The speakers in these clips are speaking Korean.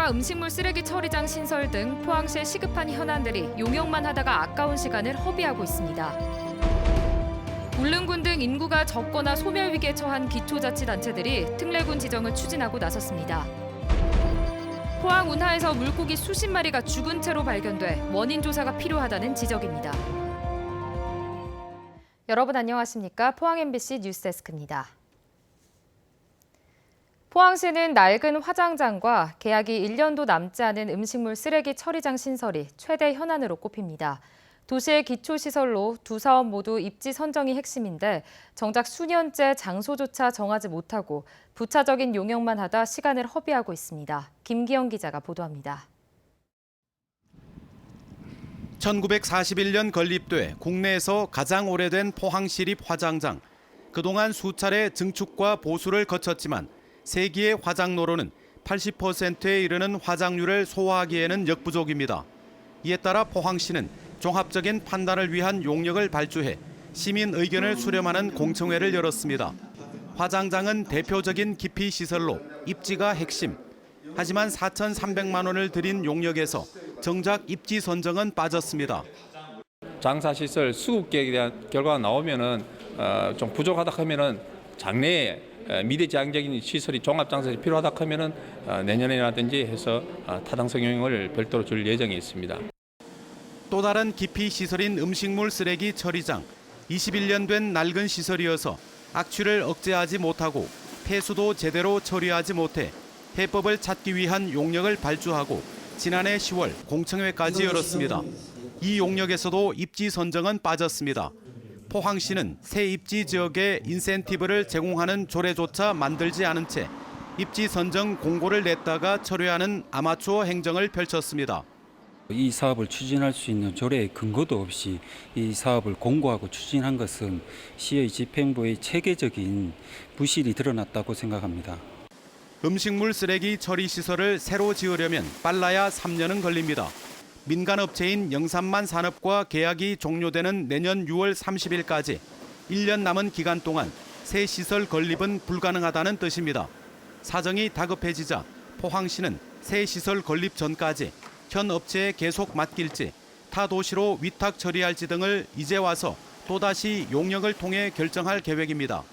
인구가 음식물 쓰레기 처리장 신설 등 포항시의 시급한 현안들이 용역만 하다가 아까운 시간을 허비하고 있습니다. 울릉군 등 인구가 적거나 소멸 위기에 처한 기초자치단체들이 특례군 지정을 추진하고 나섰습니다. 포항 운하에서 물고기 수십 마리가 죽은 채로 발견돼 원인 조사가 필요하다는 지적입니다. 여러분 안녕하십니까? 포항 MBC 뉴스데스크입니다. 포항시는 낡은 화장장과 계약이 1년도 남지 않은 음식물 쓰레기 처리장 신설이 최대 현안으로 꼽힙니다. 도시의 기초시설로 두 사업 모두 입지 선정이 핵심인데 정작 수년째 장소조차 정하지 못하고 부차적인 용역만 하다 시간을 허비하고 있습니다. 김기영 기자가 보도합니다. 1941년 건립돼 국내에서 가장 오래된 포항시립 화장장. 그동안 수차례 증축과 보수를 거쳤지만 세기의 화장로로는 80%에 이르는 화장률을 소화하기에는 역부족입니다. 이에 따라 포항시는 종합적인 판단을 위한 용역을 발주해 시민 의견을 수렴하는 공청회를 열었습니다. 화장장은 대표적인 기피 시설로 입지가 핵심. 하지만 4,300만 원을 들인 용역에서 정작 입지 선정은 빠졌습니다. 장사시설 수급 계획에 대한 결과가 나오면은 좀 부족하다 하면은 장래에 미래지향적인 시설이 종합장사시 필요하다 하면은 내년에라든지 해서 타당성 용역을 별도로 줄 예정이 있습니다. 또 다른 기피 시설인 음식물 쓰레기 처리장. 21년 된 낡은 시설이어서 악취를 억제하지 못하고 폐수도 제대로 처리하지 못해 해법을 찾기 위한 용역을 발주하고 지난해 10월 공청회까지 열었습니다. 이 용역에서도 입지 선정은 빠졌습니다. 포항시는 새 입지 지역에 인센티브를 제공하는 조례조차 만들지 않은 채 입지 선정 공고를 냈다가 철회하는 아마추어 행정을 펼쳤습니다. 이 사업을 추진할 수 있는 조례의 근거도 없이 이 사업을 공고하고 추진한 것은 시의 집행부의 체계적인 부실이 드러났다고 생각합니다. 음식물 쓰레기 처리 시설을 새로 지으려면 빨라야 3년은 걸립니다. 민간업체인 영산만 산업과 계약이 종료되는 내년 6월 30일까지 1년 남은 기간 동안 새 시설 건립은 불가능하다는 뜻입니다. 사정이 다급해지자 포항시는 새 시설 건립 전까지 현 업체에 계속 맡길지 타 도시로 위탁 처리할지 등을 이제 와서 또다시 용역을 통해 결정할 계획입니다.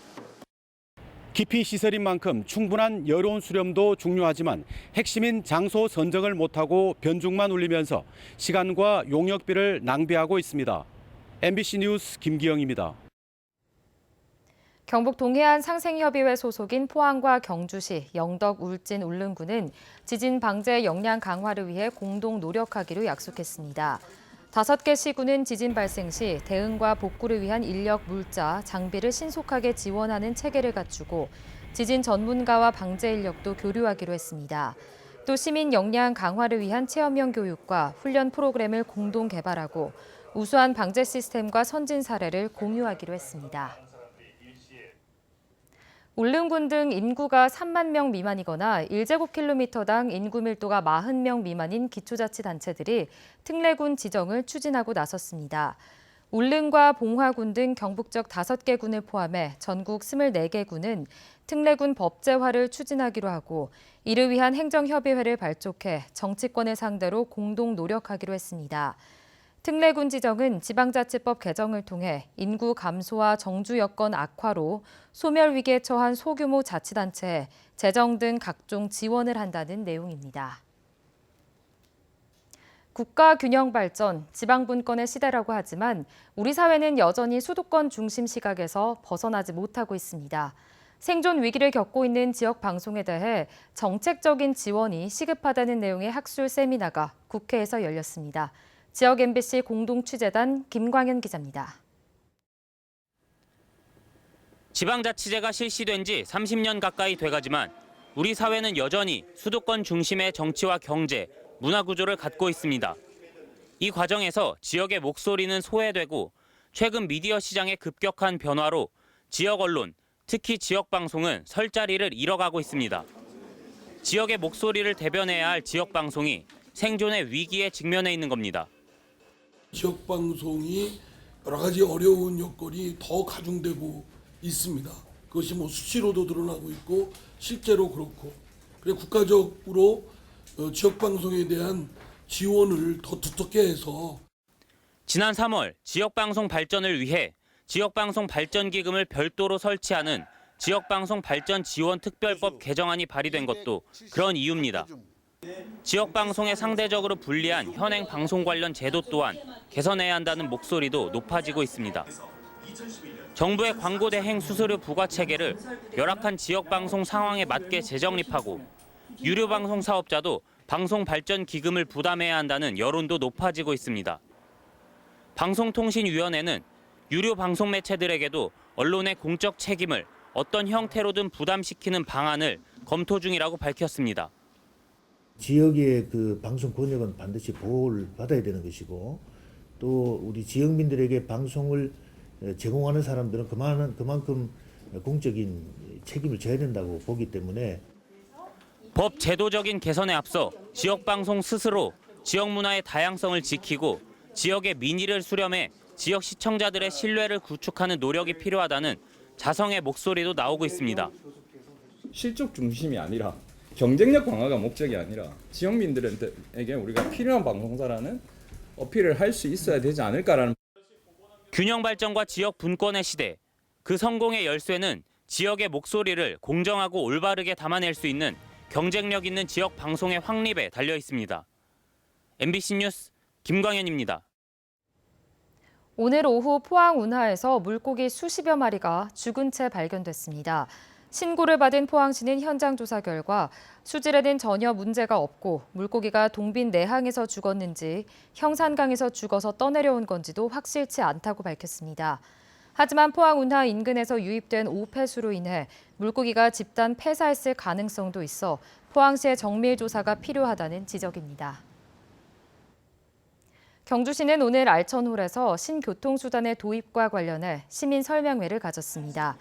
기피 시설인 만큼 충분한 여론 수렴도 중요하지만 핵심인 장소 선정을 못하고 변죽만 울리면서 시간과 용역비를 낭비하고 있습니다. MBC 뉴스 김기영입니다. 경북 동해안 상생협의회 소속인 포항과 경주시, 영덕, 울진, 울릉군은 지진 방제 역량 강화를 위해 공동 노력하기로 약속했습니다. 5개 시군은 지진 발생 시 대응과 복구를 위한 인력, 물자, 장비를 신속하게 지원하는 체계를 갖추고 지진 전문가와 방제 인력도 교류하기로 했습니다. 또 시민 역량 강화를 위한 체험형 교육과 훈련 프로그램을 공동 개발하고 우수한 방제 시스템과 선진 사례를 공유하기로 했습니다. 울릉군 등 인구가 3만 명 미만이거나 1제곱킬로미터당 인구 밀도가 40명 미만인 기초자치단체들이 특례군 지정을 추진하고 나섰습니다. 울릉과 봉화군 등 경북적 5개 군을 포함해 전국 24개 군은 특례군 법제화를 추진하기로 하고 이를 위한 행정협의회를 발족해 정치권을 상대로 공동 노력하기로 했습니다. 특례군 지정은 지방자치법 개정을 통해 인구 감소와 정주 여건 악화로 소멸 위기에 처한 소규모 자치단체에 재정 등 각종 지원을 한다는 내용입니다. 국가 균형 발전, 지방 분권의 시대라고 하지만 우리 사회는 여전히 수도권 중심 시각에서 벗어나지 못하고 있습니다. 생존 위기를 겪고 있는 지역 방송에 대해 정책적인 지원이 시급하다는 내용의 학술 세미나가 국회에서 열렸습니다. 지역 MBC 공동취재단 김광현 기자입니다. 지방자치제가 실시된 지 30년 가까이 돼가지만 우리 사회는 여전히 수도권 중심의 정치와 경제, 문화 구조를 갖고 있습니다. 이 과정에서 지역의 목소리는 소외되고 최근 미디어 시장의 급격한 변화로 지역 언론, 특히 지역 방송은 설 자리를 잃어가고 있습니다. 지역의 목소리를 대변해야 할 지역 방송이 생존의 위기에 직면해 있는 겁니다. 지역 방송이 여러 가지 어려운 여건이 더 가중되고 있습니다. 그것이 수치로도 드러나고 있고 실제로 그렇고 그래 국가적으로 지역 방송에 대한 지원을 더 두텁게 해서 지난 3월 지역방송 발전을 위해 지역방송 발전기금을 별도로 설치하는 지역방송 발전 지원 특별법 개정안이 발의된 것도 그런 이유입니다. 지역방송에 상대적으로 불리한 현행 방송 관련 제도 또한 개선해야 한다는 목소리도 높아지고 있습니다. 정부의 광고 대행 수수료 부과 체계를 열악한 지역방송 상황에 맞게 재정립하고 유료 방송 사업자도 방송 발전 기금을 부담해야 한다는 여론도 높아지고 있습니다. 방송통신위원회는 유료 방송 매체들에게도 언론의 공적 책임을 어떤 형태로든 부담시키는 방안을 검토 중이라고 밝혔습니다. 지역의 그 방송 권역은 반드시 보호를 받아야 되는 것이고 또 우리 지역민들에게 방송을 제공하는 사람들은 그만큼 공적인 책임을 져야 된다고 보기 때문에 법 제도적인 개선에 앞서 지역방송 스스로 지역 문화의 다양성을 지키고 지역의 민의를 수렴해 지역 시청자들의 신뢰를 구축하는 노력이 필요하다는 자성의 목소리도 나오고 있습니다. 실적 중심이 아니라 경쟁력 강화가 목적이 아니라 지역민들에게 우리가 필요한 방송사라는 어필을 할 수 있어야 되지 않을까라는. 균형 발전과 지역 분권의 시대. 그 성공의 열쇠는 지역의 목소리를 공정하고 올바르게 담아낼 수 있는 경쟁력 있는 지역 방송의 확립에 달려 있습니다. MBC 뉴스 김광현입니다. 오늘 오후 포항 운하에서 물고기 수십여 마리가 죽은 채 발견됐습니다. 신고를 받은 포항시는 현장 조사 결과 수질에는 전혀 문제가 없고 물고기가 동빈 내항에서 죽었는지 형산강에서 죽어서 떠내려온 건지도 확실치 않다고 밝혔습니다. 하지만 포항 운하 인근에서 유입된 오폐수로 인해 물고기가 집단 폐사했을 가능성도 있어 포항시의 정밀 조사가 필요하다는 지적입니다. 경주시는 오늘 알천홀에서 신교통수단의 도입과 관련해 시민 설명회를 가졌습니다.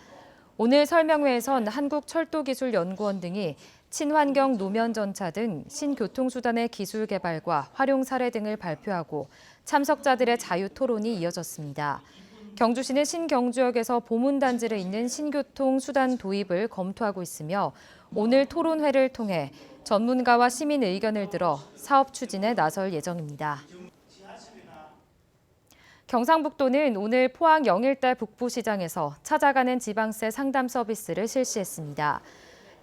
오늘 설명회에선 한국철도기술연구원 등이 친환경 노면전차 등 신교통수단의 기술 개발과 활용 사례 등을 발표하고 참석자들의 자유 토론이 이어졌습니다. 경주시는 신경주역에서 보문단지를 잇는 신교통수단 도입을 검토하고 있으며 오늘 토론회를 통해 전문가와 시민 의견을 들어 사업 추진에 나설 예정입니다. 경상북도는 오늘 포항 영일대 북부시장에서 찾아가는 지방세 상담 서비스를 실시했습니다.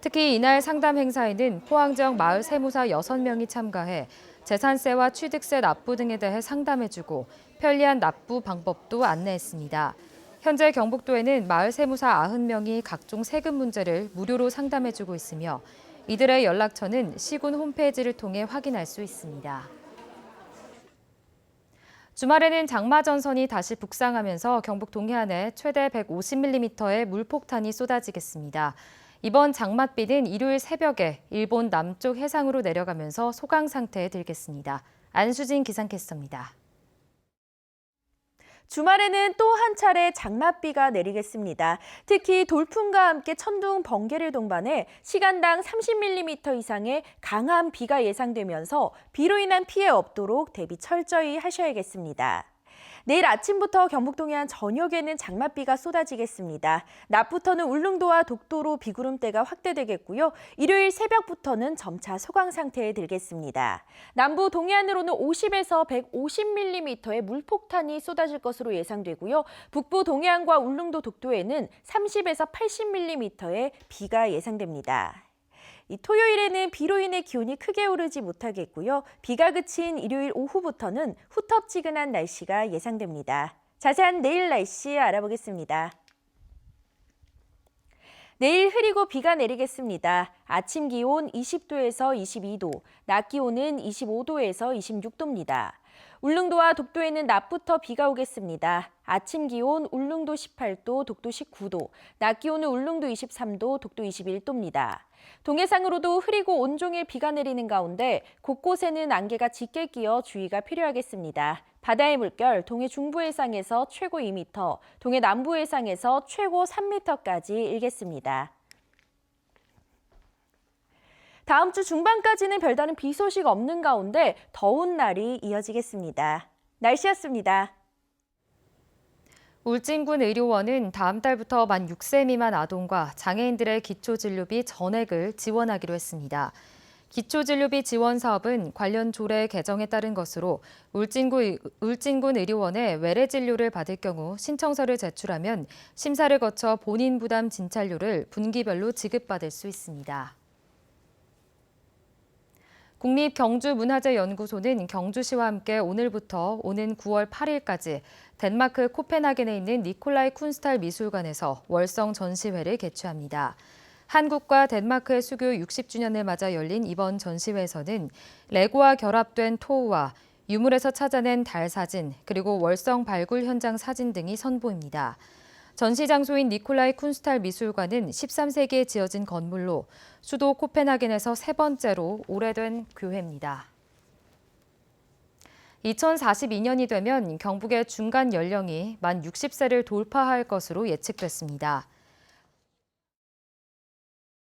특히 이날 상담 행사에는 포항 지역 마을 세무사 6명이 참가해 재산세와 취득세 납부 등에 대해 상담해주고 편리한 납부 방법도 안내했습니다. 현재 경북도에는 마을 세무사 90명이 각종 세금 문제를 무료로 상담해주고 있으며 이들의 연락처는 시군 홈페이지를 통해 확인할 수 있습니다. 주말에는 장마전선이 다시 북상하면서 경북 동해안에 최대 150mm의 물폭탄이 쏟아지겠습니다. 이번 장맛비는 일요일 새벽에 일본 남쪽 해상으로 내려가면서 소강 상태에 들겠습니다. 안수진 기상캐스터입니다. 주말에는 또 한 차례 장맛비가 내리겠습니다. 특히 돌풍과 함께 천둥, 번개를 동반해 시간당 30mm 이상의 강한 비가 예상되면서 비로 인한 피해 없도록 대비 철저히 하셔야겠습니다. 내일 아침부터 경북 동해안 전역에는 장맛비가 쏟아지겠습니다. 낮부터는 울릉도와 독도로 비구름대가 확대되겠고요. 일요일 새벽부터는 점차 소강 상태에 들겠습니다. 남부 동해안으로는 50에서 150mm의 물폭탄이 쏟아질 것으로 예상되고요. 북부 동해안과 울릉도 독도에는 30에서 80mm의 비가 예상됩니다. 이 토요일에는 비로 인해 기온이 크게 오르지 못하겠고요. 비가 그친 일요일 오후부터는 후텁지근한 날씨가 예상됩니다. 자세한 내일 날씨 알아보겠습니다. 내일 흐리고 비가 내리겠습니다. 아침 기온 20도에서 22도, 낮 기온은 25도에서 26도입니다. 울릉도와 독도에는 낮부터 비가 오겠습니다. 아침 기온 울릉도 18도, 독도 19도, 낮 기온은 울릉도 23도, 독도 21도입니다. 동해상으로도 흐리고 온종일 비가 내리는 가운데 곳곳에는 안개가 짙게 끼어 주의가 필요하겠습니다. 바다의 물결 동해 중부 해상에서 최고 2m, 동해 남부 해상에서 최고 3m까지 일겠습니다. 다음 주 중반까지는 별다른 비 소식 없는 가운데 더운 날이 이어지겠습니다. 날씨였습니다. 울진군 의료원은 다음 달부터 만 6세 미만 아동과 장애인들의 기초진료비 전액을 지원하기로 했습니다. 기초진료비 지원 사업은 관련 조례 개정에 따른 것으로 울진군 의료원에 외래 진료를 받을 경우 신청서를 제출하면 심사를 거쳐 본인 부담 진찰료를 분기별로 지급받을 수 있습니다. 국립경주문화재연구소는 경주시와 함께 오늘부터 오는 9월 8일까지 덴마크 코펜하겐에 있는 니콜라이 쿤스탈 미술관에서 월성 전시회를 개최합니다. 한국과 덴마크의 수교 60주년을 맞아 열린 이번 전시회에서는 레고와 결합된 토우와 유물에서 찾아낸 달 사진, 그리고 월성 발굴 현장 사진 등이 선보입니다. 전시 장소인 니콜라이 쿤스탈 미술관은 13세기에 지어진 건물로 수도 코펜하겐에서 세 번째로 오래된 교회입니다. 2042년이 되면 경북의 중간 연령이 만 60세를 돌파할 것으로 예측됐습니다.